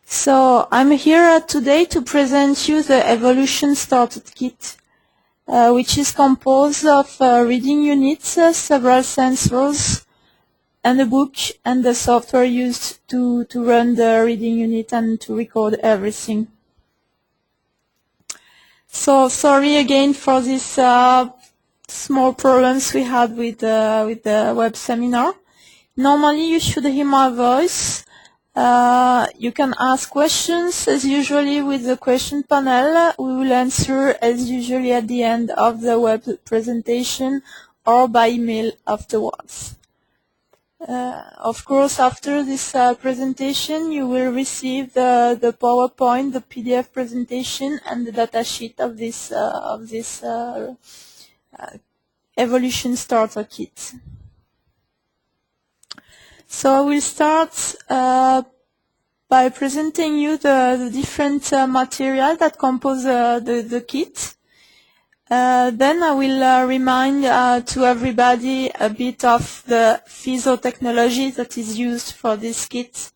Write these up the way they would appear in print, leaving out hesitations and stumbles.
So I'm here today to present you the Evolution Starter Kit, which is composed of reading units, several sensors, and a book and the software used to run the reading unit and to record everything. So sorry again for these small problems we had with the web seminar. Normally you should hear my voice. You can ask questions as usually with the question panel. We will answer as usually at the end of the web presentation or by email afterwards. Of course, after this presentation, you will receive the PowerPoint, the PDF presentation, and the datasheet of this Evolution Starter Kit. So I will start by presenting you the different material that compose the kit. Then I will remind to everybody a bit of the FISO technology that is used for this kit.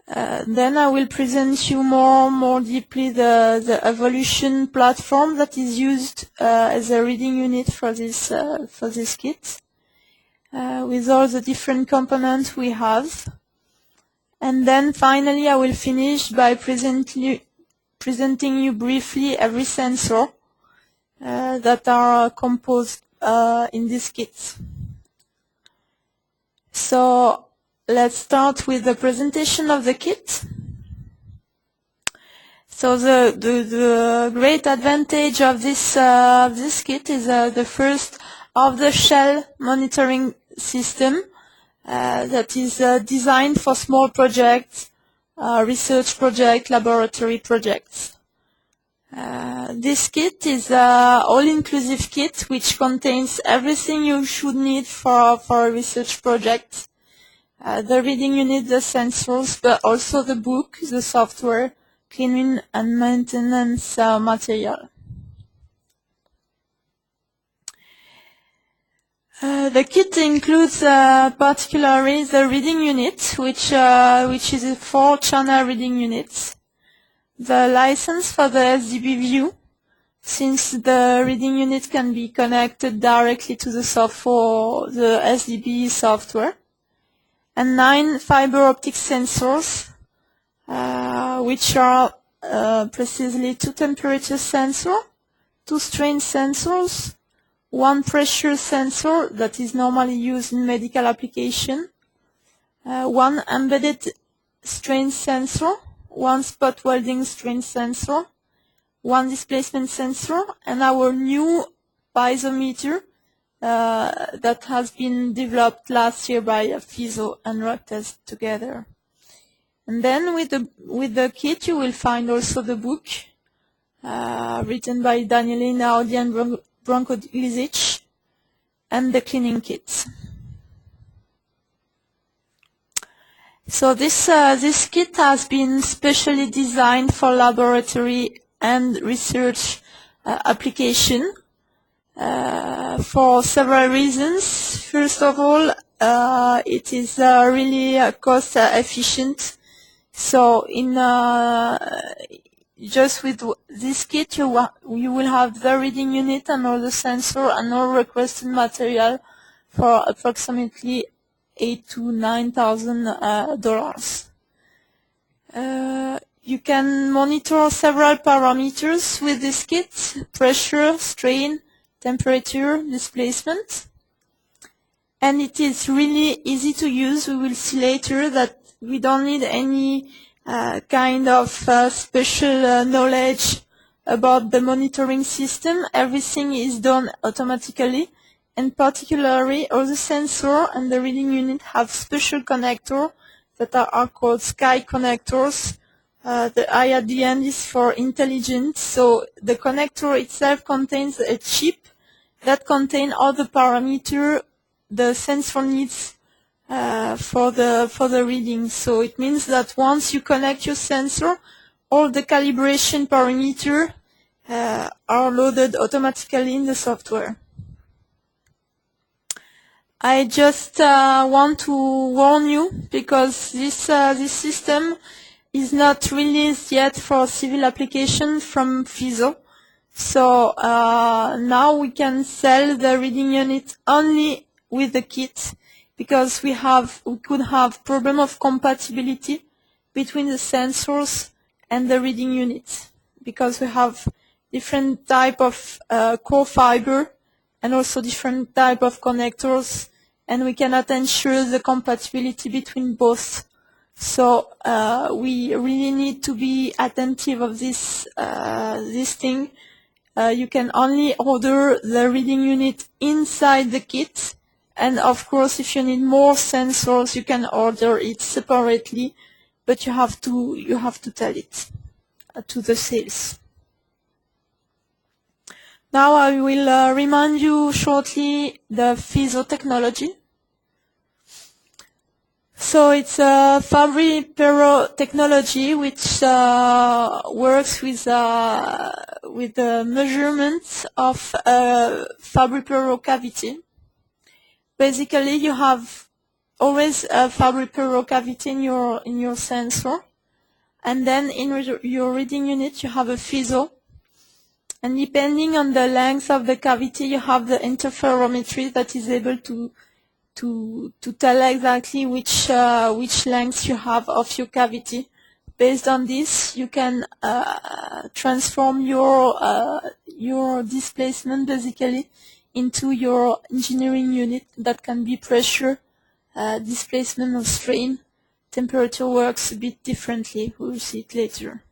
Then I will present you more deeply the Evolution platform that is used as a reading unit for this kit, with all the different components we have. And then finally I will finish by presenting you briefly every sensor that are composed in this kit. So let's start with the presentation of the kit. So the great advantage of this kit is the first off-the-shelf monitoring system that is designed for small projects, research projects, laboratory projects. This kit is an all-inclusive kit which contains everything you should need for a research project. The reading unit, the sensors, but also the book, the software, cleaning and maintenance material. The kit includes particularly the reading unit, which is a 4-channel reading unit. The license for the SDB view, since the reading unit can be connected directly to the SDB software, and 9 fiber optic sensors, which are precisely 2 temperature sensors, 2 strain sensors, 1 pressure sensor that is normally used in medical application, 1 embedded strain sensor, 1 spot welding strain sensor, 1 displacement sensor, and our new piezometer that has been developed last year by FISO and Rocktest together. And then with the kit you will find also the book written by Danielina Audi and Branko Glizic, and the cleaning kit. So this kit has been specially designed for laboratory and research application for several reasons. First of all, it is really cost efficient. So just with this kit you will have the reading unit and all the sensor and all requested material for approximately $8,000 to $9,000. You can monitor several parameters with this kit: pressure, strain, temperature, displacement. And it is really easy to use. We will see later that we don't need any kind of special knowledge about the monitoring system. Everything is done automatically. And particularly, all the sensor and the reading unit have special connectors that are called SKY connectors. The I at the end is for intelligent. So the connector itself contains a chip that contains all the parameters the sensor needs for the reading. So it means that once you connect your sensor, all the calibration parameters are loaded automatically in the software. I just want to warn you, because this system is not released yet for civil application from FISO. So now we can sell the reading unit only with the kit, because we could have problem of compatibility between the sensors and the reading unit, because we have different type of core fiber and also different type of connectors, and we cannot ensure the compatibility between both. So we really need to be attentive of this thing. You can only order the reading unit inside the kit, and of course if you need more sensors you can order it separately, but you have to tell it to the sales. Now I will remind you shortly the FISO technology. So it's a Fabry-Perot technology which works with the measurement of Fabry-Perot cavity. Basically, you have always a Fabry-Perot cavity in your sensor, and then in your reading unit you have a FISO, and depending on the length of the cavity, you have the interferometry that is able to tell exactly which length you have of your cavity. Based on this, you can transform your displacement basically into your engineering unit that can be pressure, displacement or strain. Temperature works a bit differently. We'll see it later.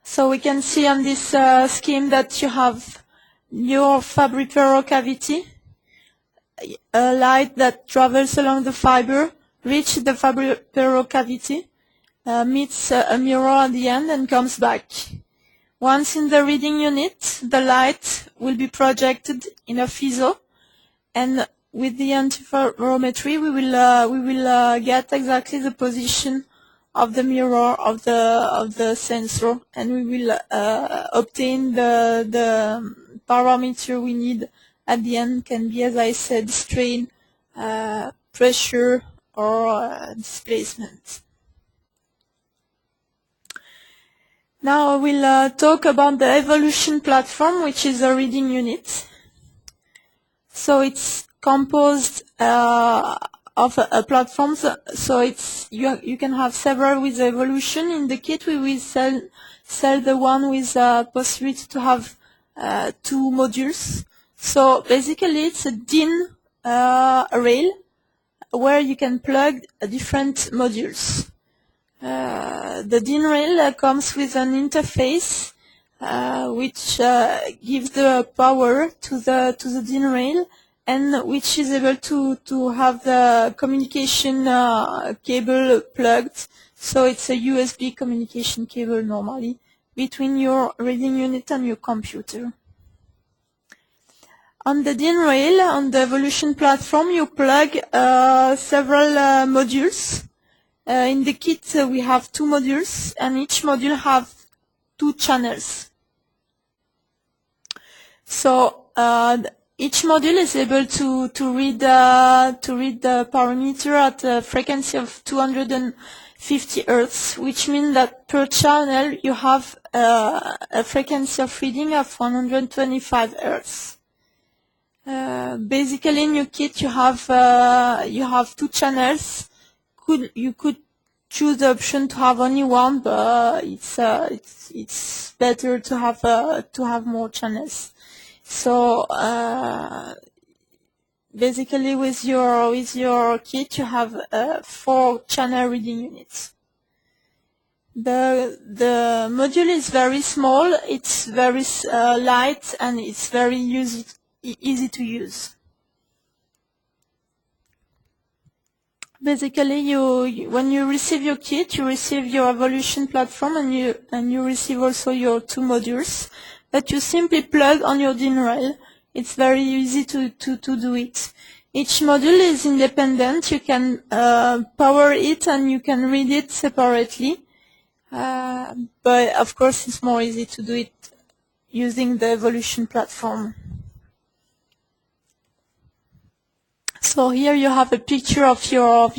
So we can see on this scheme that you have your Fabry-Perot cavity, a light that travels along the fiber, reaches the Fabry-Perot cavity, meets a mirror at the end and comes back. Once in the reading unit, the light will be projected in a FISO, and with the interferometry we will get exactly the position of the mirror of the sensor, and we will obtain the parameter we need at the end. Can be, as I said, strain, pressure, or displacement. Now I will talk about the Evolution platform, which is a reading unit. So it's composed of platforms. So it's you can have several with Evolution. In the kit we will sell the one with possibility to have 2 modules. So basically it's a DIN rail where you can plug different modules. The DIN rail comes with an interface which gives the power to the DIN rail, and which is able to have the communication cable plugged. So it's a USB communication cable normally between your reading unit and your computer. On the DIN rail, on the Evolution platform, you plug several modules. In the kit we have 2 modules, and each module have 2 channels. So each module is able to read the parameter at a frequency of 250 Hz, which means that per channel you have a frequency of reading of 125 Hz. Basically, in your kit you have 2 channels. You could choose the option to have only one, but it's better to have more channels. So basically, with your kit, you have 4 channel reading units. The module is very small. It's very light, and it's very easy to use. Basically, when you receive your kit, you receive your Evolution platform, and you receive also your 2 modules that you simply plug on your DIN rail. It's very easy to do it. Each module is independent. You can power it and you can read it separately. But of course, it's more easy to do it using the Evolution platform. So here you have a picture of your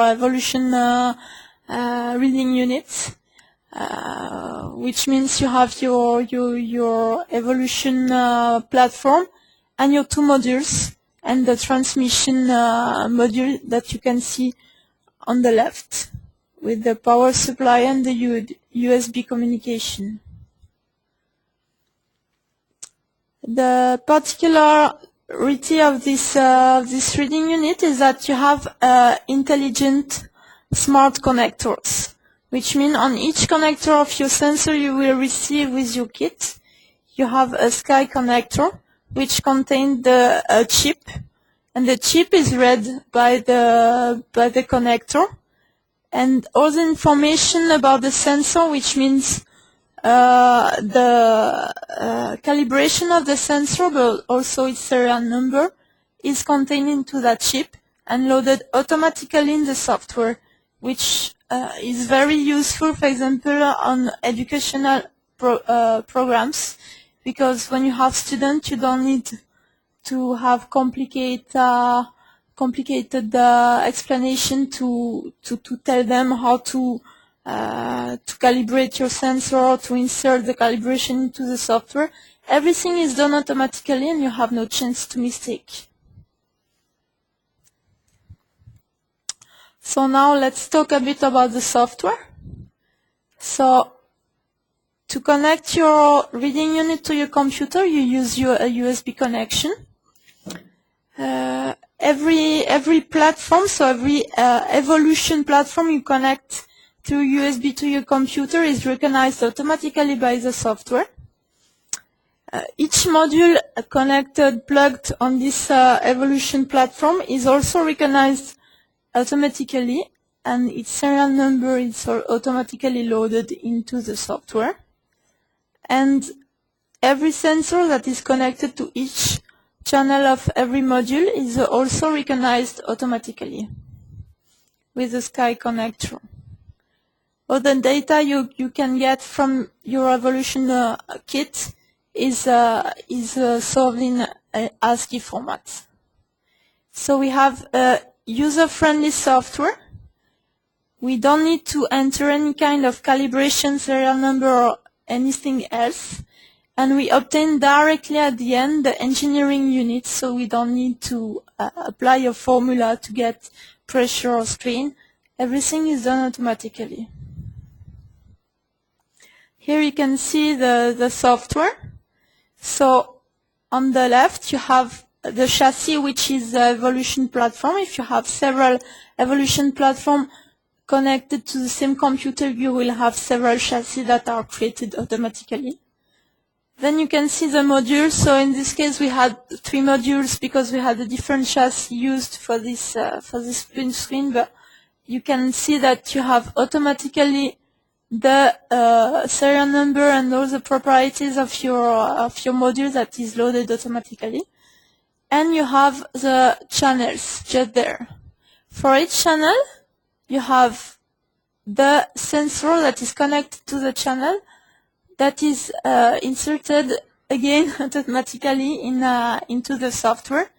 Evolution reading unit, which means you have your Evolution platform and your two modules and the transmission module that you can see on the left with the power supply and the USB communication. The particularity of this reading unit is that you have intelligent smart connectors, which means on each connector of your sensor you will receive with your kit, you have a SCAI connector which contains the chip, and the chip is read by the connector, and all the information about the sensor, which means the calibration of the sensor, but also its serial number, is contained into that chip and loaded automatically in the software, which is very useful, for example, on educational programs, because when you have students, you don't need to have complicated explanation to tell them how to calibrate your sensor, to insert the calibration into the software. Everything is done automatically and you have no chance to mistake. So now let's talk a bit about the software. So to connect your reading unit to your computer, you use a USB connection. Every platform, so every Evolution platform you connect through USB to your computer is recognized automatically by the software. Each module connected, plugged on this Evolution platform is also recognized automatically, and its serial number is automatically loaded into the software. And every sensor that is connected to each channel of every module is also recognized automatically with the SCAI connector. All the data you can get from your Evolution kit is solved in ASCII format. So we have a user-friendly software. We don't need to enter any kind of calibration, serial number, or anything else. And we obtain directly at the end the engineering unit, so we don't need to apply a formula to get pressure or strain. Everything is done automatically. Here you can see the software. So on the left you have the chassis, which is the Evolution platform. If you have several Evolution platforms connected to the same computer, you will have several chassis that are created automatically. Then you can see the modules. So in this case we had 3 modules because we had a different chassis used for this print screen, but you can see that you have automatically the serial number and all the properties of your module that is loaded automatically. And you have the channels just there. For each channel you have the sensor that is connected to the channel, that is inserted again automatically into the software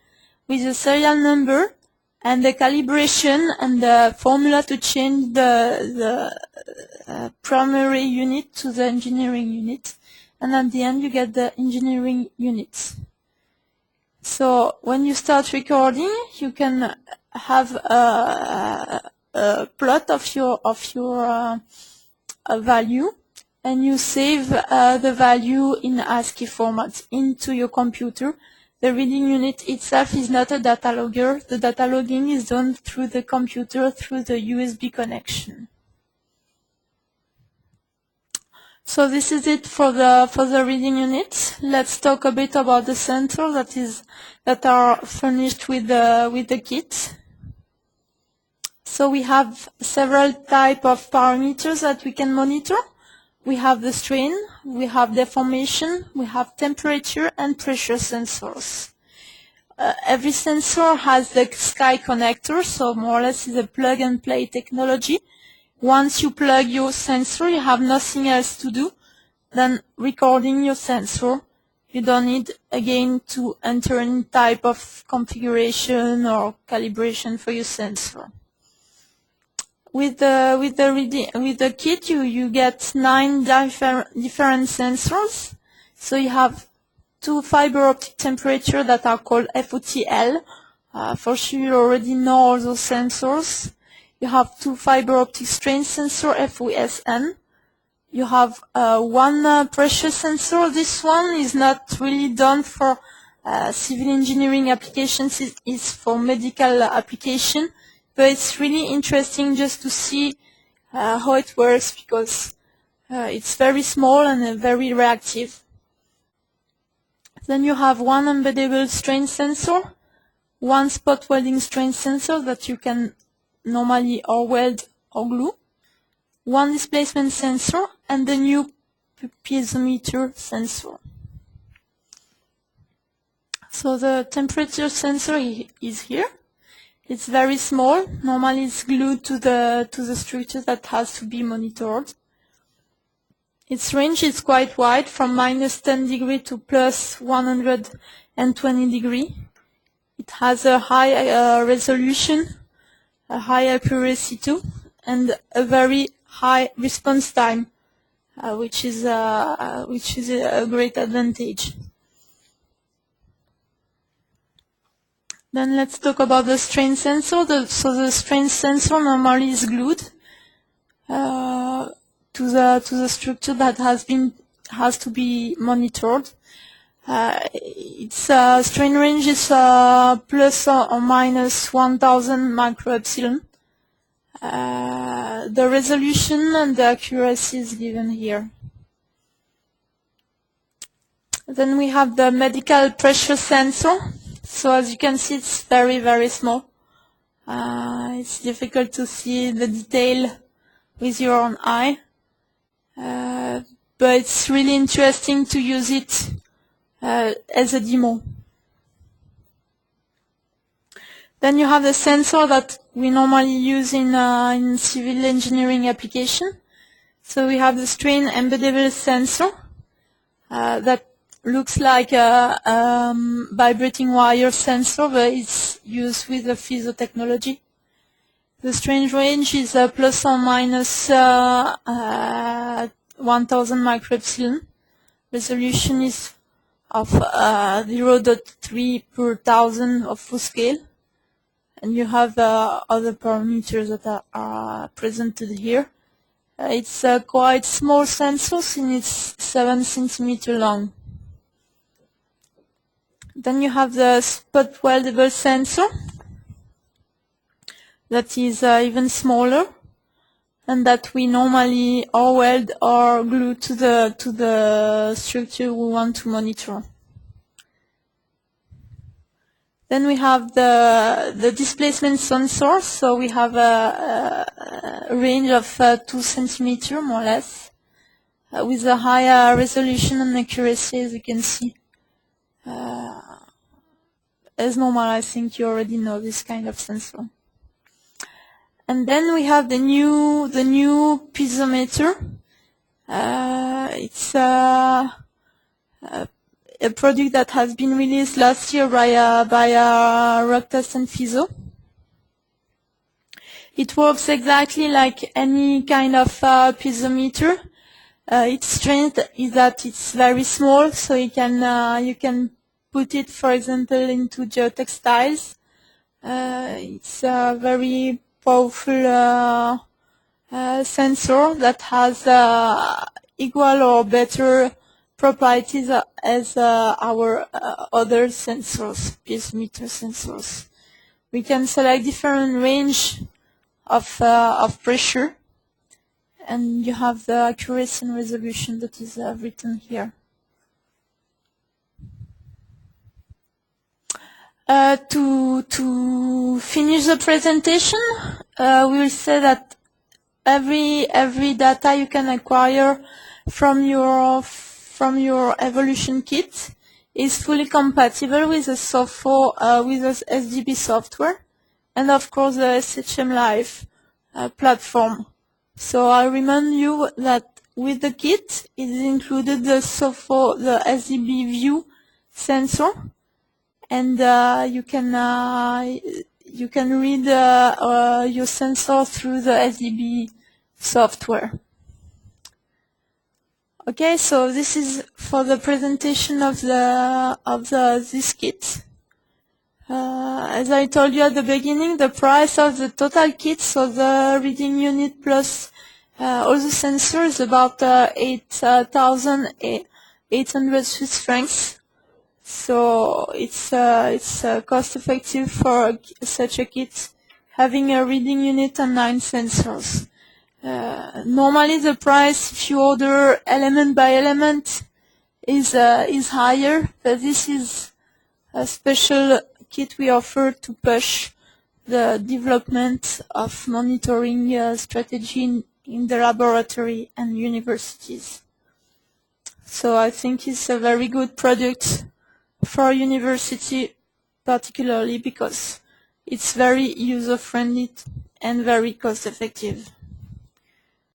with the serial number and the calibration and the formula to change the primary unit to the engineering unit, and at the end you get the engineering units. So when you start recording, you can have a plot of your value, and you save the value in ASCII format into your computer. The reading unit itself is not a data logger. The data logging is done through the computer through the USB connection. So this is it for the reading unit. Let's talk a bit about the sensors that are furnished with the kit. So we have several types of parameters that we can monitor. We have the strain, we have deformation, we have temperature and pressure sensors. Every sensor has the SCAI connector, so more or less is a plug-and-play technology. Once you plug your sensor, you have nothing else to do. then recording your sensor. You don't need again to enter any type of configuration or calibration for your sensor. With the kit, you get 9 different sensors. So you have 2 fiber optic temperature that are called FOTL. For sure you already know all those sensors. You have 2 fiber optic strain sensor, FOSN. You have 1 pressure sensor. This one is not really done for civil engineering applications. It's for medical application. But it's really interesting just to see how it works, because it's very small and very reactive. Then you have 1 embeddable strain sensor, 1 spot welding strain sensor that you can normally or weld or glue, 1 displacement sensor, and the new piezometer sensor. So the temperature sensor is here. It's very small. Normally it's glued to the structure that has to be monitored. Its range is quite wide, from -10 degree to plus 120 degree. It has a high resolution, a high accuracy too, and a very high response time, which is a great advantage. Then let's talk about the strain sensor. So the strain sensor normally is glued to the structure that has to be monitored. Its strain range is plus or minus 1000 microepsilon. The resolution and the accuracy is given here. Then we have the medical pressure sensor. So as you can see, it's very, very small. It's difficult to see the detail with your own eye. But it's really interesting to use it as a demo. Then you have the sensor that we normally use in civil engineering application. So we have the strain embeddable sensor that looks like a vibrating wire sensor, but it's used with the piezo technology. The strain range is plus or minus 1000 microepsilon. Resolution is of 0.3 per 1000 of full scale. And you have other parameters that are presented here. It's a quite small sensor, since it's 7 centimeters long. Then you have the spot weldable sensor that is even smaller, and that we normally or weld or glue to the structure we want to monitor. Then we have the displacement sensor. So we have a range of 2 centimeters more or less, with a higher resolution and accuracy, as you can see. As normal, I think you already know this kind of sensor. And then we have the new piezometer. It's a product that has been released last year by Rocktest and Piezo. It works exactly like any kind of piezometer. Its strength is that it's very small, so you can put it, for example, into geotextiles. It's a very powerful sensor that has equal or better properties as our other sensors, piezometer sensors. We can select different range of pressure, and you have the accuracy and resolution that is written here. To finish the presentation, we will say that every data you can acquire from your evolution kit is fully compatible with the software, with the SDB software, and of course the SHM Live platform. So I remind you that with the kit is included the SOFO, the SDB view sensor, and you can read your sensor through the SDB software. Okay, so this is for the presentation of this kit. As I told you at the beginning, the price of the total kit, so the reading unit plus all the sensors, about 8,800 Swiss francs. So it's cost effective for such a kit, having a reading unit and 9 sensors. Normally the price, if you order element by element, is higher, but this is a special kit we offer to push the development of monitoring strategy in the laboratory and universities. So I think it's a very good product for university, particularly because it's very user-friendly and very cost-effective.